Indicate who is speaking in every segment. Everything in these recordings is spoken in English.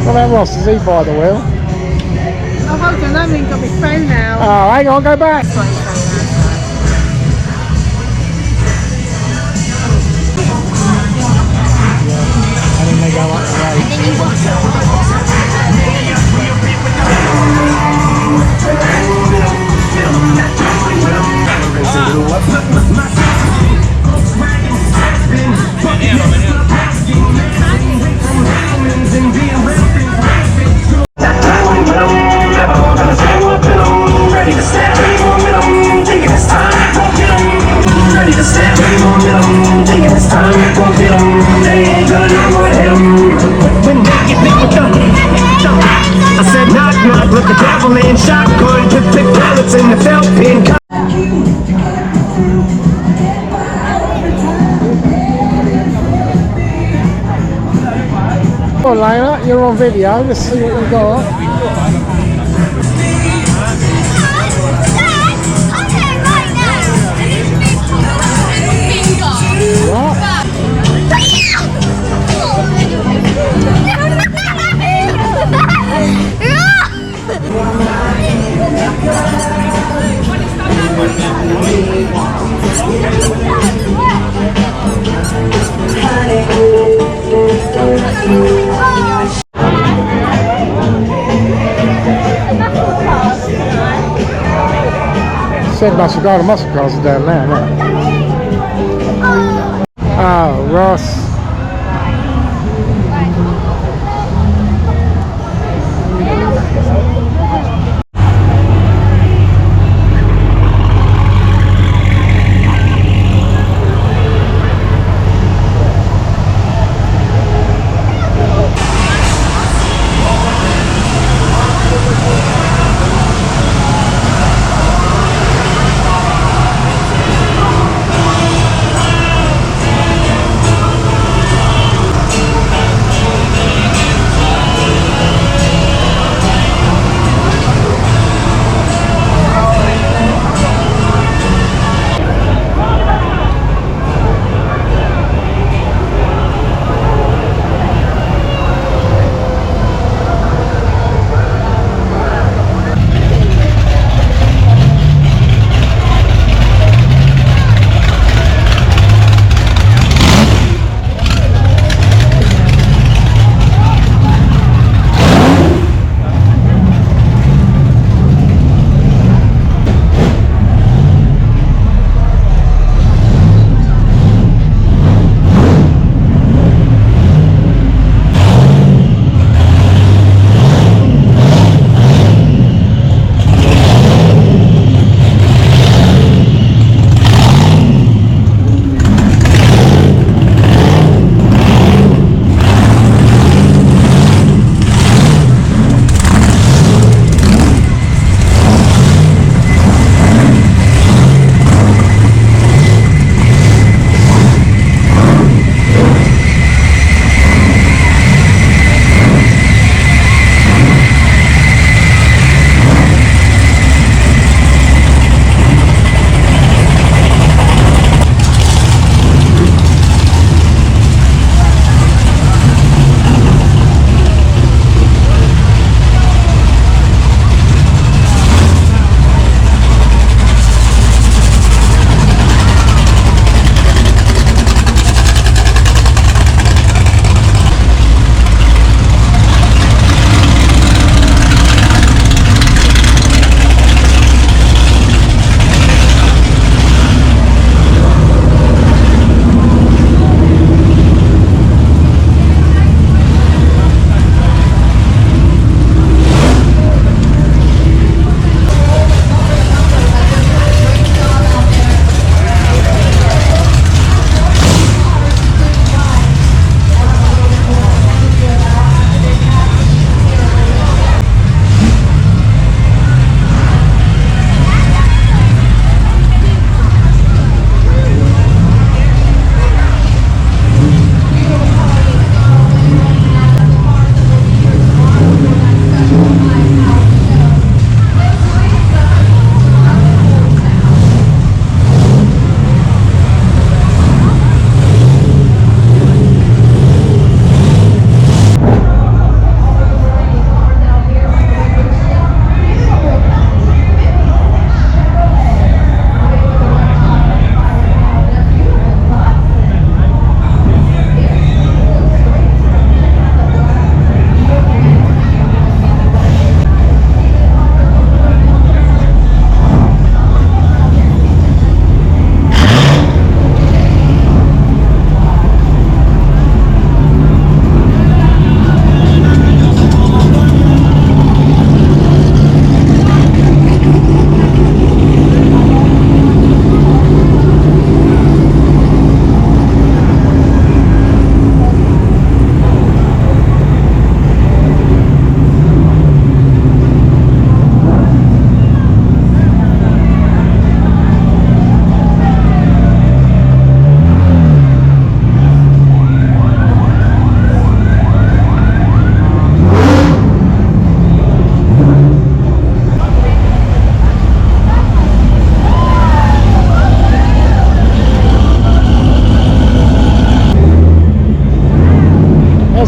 Speaker 1: What about Ross? Is he by the wheel?
Speaker 2: Oh, hold on, I haven't got my phone now.
Speaker 1: Oh, hang on, go back. And then they go up the road.
Speaker 3: And then you
Speaker 4: I said knock knock, let the devil in. Shotgun, pick pellets in the felt pin.
Speaker 1: Come on, Layla, you're on video. Let's see what we've got. Said my cigar and muscle cars are down there, no? Oh, Ross.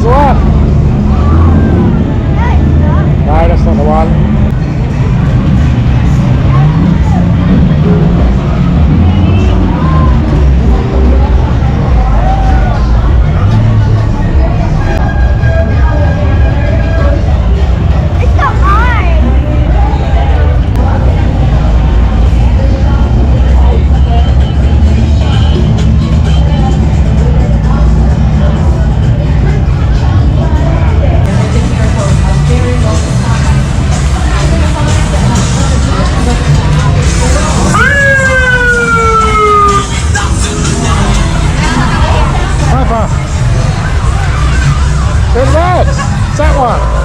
Speaker 1: There's the one. No, that's not the one.
Speaker 3: It's so hard.
Speaker 1: Papa. Good red. It's that one.